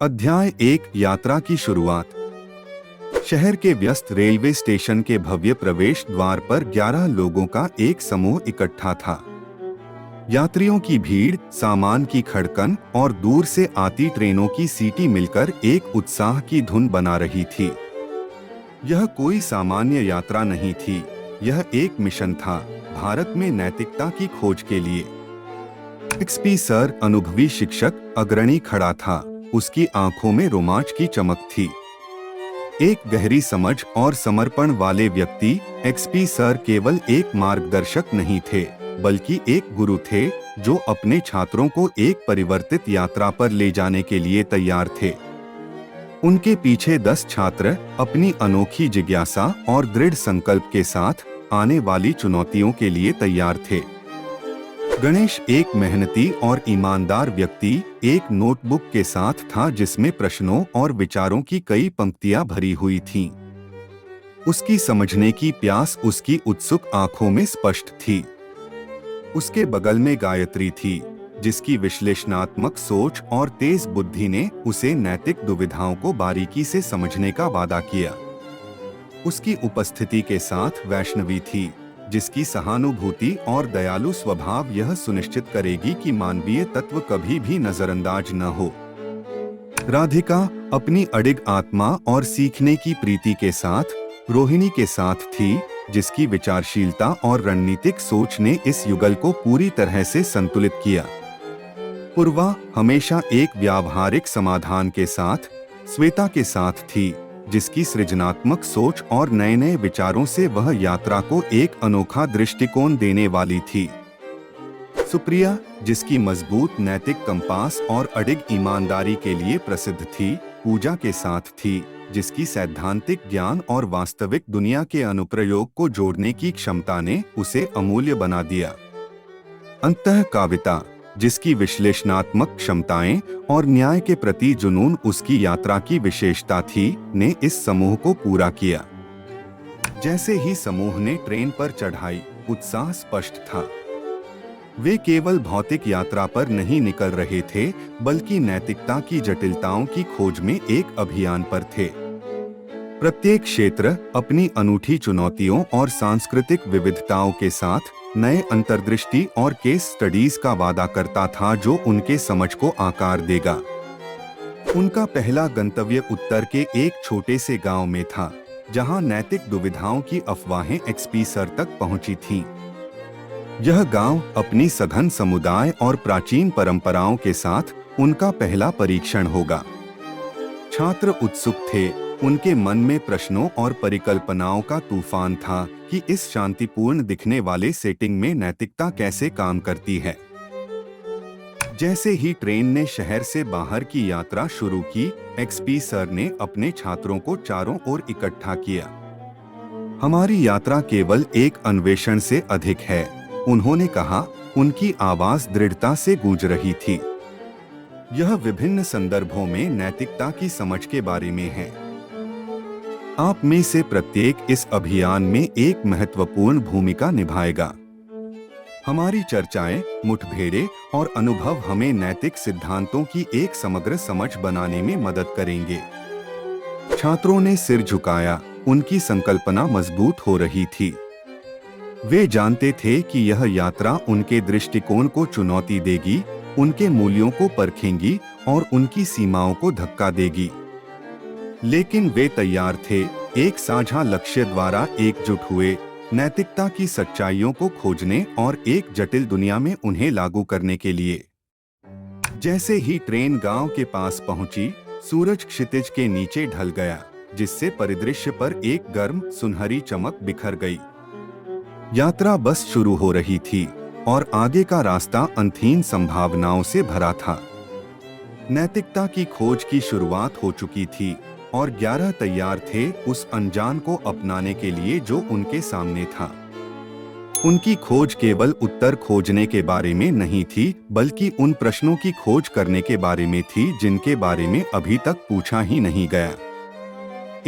अध्याय 1 यात्रा की शुरुआत। शहर के व्यस्त रेलवे स्टेशन के भव्य प्रवेश द्वार पर 11 लोगों का एक समूह इकट्ठा था। यात्रियों की भीड़, सामान की खड़कन और दूर से आती ट्रेनों की सीटी मिलकर एक उत्साह की धुन बना रही थी। यह कोई सामान्य यात्रा नहीं थी, यह एक मिशन था, भारत में नैतिकता की खोज के लिए। एक्सपी सर, अनुभवी शिक्षक, अग्रणी खड़ा था। उसकी आंखों में रोमांच की चमक थी। एक गहरी समझ और समर्पण वाले व्यक्ति। एक्सपी सर केवल एक मार्गदर्शक नहीं थे, बल्कि एक गुरु थे जो अपने छात्रों को एक परिवर्तित यात्रा पर ले जाने के लिए तैयार थे। उनके पीछे 10 छात्र अपनी अनोखी जिज्ञासा और दृढ़ संकल्प के साथ आने वाली चुनौतियों के लिए तैयार थे। गणेश एक मेहनती और ईमानदार व्यक्ति एक नोटबुक के साथ था जिसमें प्रश्नों और विचारों की कई पंक्तियां भरी हुई थीं। उसकी समझने की प्यास उसकी उत्सुक आंखों में स्पष्ट थी। उसके बगल में गायत्री थी, जिसकी विश्लेषणात्मक सोच और तेज बुद्धि ने उसे नैतिक दुविधाओं को बारीकी से समझने का वादा किया। उसकी उपस्थिति के साथ वैष्णवी थी, जिसकी सहानुभूति और दयालु स्वभाव यह सुनिश्चित करेगी कि मानवीय तत्व कभी भी नजरअंदाज न हो। राधिका अपनी अडिग आत्मा और सीखने की प्रीति के साथ रोहिणी के साथ थी, जिसकी विचारशीलता और रणनीतिक सोच ने इस युगल को पूरी तरह से संतुलित किया। पूर्वा हमेशा एक व्यावहारिक समाधान के साथ श्वेता के साथ थी, जिसकी सृजनात्मक सोच और नए नए विचारों से वह यात्रा को एक अनोखा दृष्टिकोण देने वाली थी। सुप्रिया, जिसकी मजबूत नैतिक कंपास और अडिग ईमानदारी के लिए प्रसिद्ध थी, पूजा के साथ थी, जिसकी सैद्धांतिक ज्ञान और वास्तविक दुनिया के अनुप्रयोग को जोड़ने की क्षमता ने उसे अमूल्य बना दिया। अंततः काविता, जिसकी विश्लेषणात्मक क्षमताएं और न्याय के प्रति जुनून उसकी यात्रा की विशेषता थी, ने इस समूह को पूरा किया। जैसे ही समूह ने ट्रेन पर चढ़ाई, उत्साह स्पष्ट था। वे केवल भौतिक यात्रा पर नहीं निकल रहे थे, बल्कि नैतिकता की जटिलताओं की खोज में एक अभियान पर थे। प्रत्येक क्षेत्र अपनी अनूठी चुनौतियों और सांस्कृतिक विविधताओं के साथ नए अंतर्दृष्टि और केस स्टडीज का वादा करता था जो उनके समझ को आकार देगा। उनका पहला गंतव्य उत्तर के एक छोटे से गांव में था, जहां नैतिक दुविधाओं की अफवाहें एक्सपी सर तक पहुंची थीं। यह गांव अपनी सघन समुदाय और प्राचीन परंपराओं के साथ उनका पहला परीक्षण होगा। छात्र उत्सुक थे, उनके मन में प्रश्नों और परिकल्पनाओं का तूफान था कि इस शांतिपूर्ण दिखने वाले सेटिंग में नैतिकता कैसे काम करती है। जैसे ही ट्रेन ने शहर से बाहर की यात्रा शुरू की, एक्सपी सर ने अपने छात्रों को चारों ओर इकट्ठा किया। हमारी यात्रा केवल एक अन्वेषण से अधिक है, उन्होंने कहा। उनकी आवाज दृढ़ता से गूंज रही थी। यह विभिन्न संदर्भों में नैतिकता की समझ के बारे में है। आप में से प्रत्येक इस अभियान में एक महत्वपूर्ण भूमिका निभाएगा। हमारी चर्चाएं, मुठभेड़ें और अनुभव हमें नैतिक सिद्धांतों की एक समग्र समझ बनाने में मदद करेंगे। छात्रों ने सिर झुकाया, उनकी संकल्पना मजबूत हो रही थी। वे जानते थे कि यह यात्रा उनके दृष्टिकोण को चुनौती देगी, उनके मूल्यों को परखेंगी और उनकी सीमाओं को धक्का देगी। लेकिन वे तैयार थे, एक साझा लक्ष्य द्वारा एकजुट हुए, नैतिकता की सच्चाइयों को खोजने और एक जटिल दुनिया में उन्हें लागू करने के लिए। जैसे ही ट्रेन गांव के पास पहुंची, सूरज क्षितिज के नीचे ढल गया, जिससे परिदृश्य पर एक गर्म सुनहरी चमक बिखर गई। यात्रा बस शुरू हो रही थी और आगे का रास्ता अनंत संभावनाओं से भरा था। नैतिकता की खोज की शुरुआत हो चुकी थी और 11 तैयार थे उस अनजान को अपनाने के लिए जो उनके सामने था। उनकी खोज केवल उत्तर खोजने के बारे में नहीं थी, बल्कि उन प्रश्नों की खोज करने के बारे में थी जिनके बारे में अभी तक पूछा ही नहीं गया।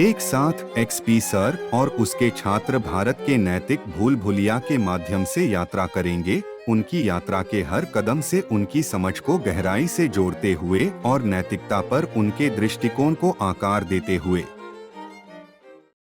एक साथ एक्सपी सर और उसके छात्र भारत के नैतिक भूल भुलैया के माध्यम से यात्रा करेंगे, उनकी यात्रा के हर कदम से उनकी समझ को गहराई से जोड़ते हुए और नैतिकता पर उनके दृष्टिकोण को आकार देते हुए।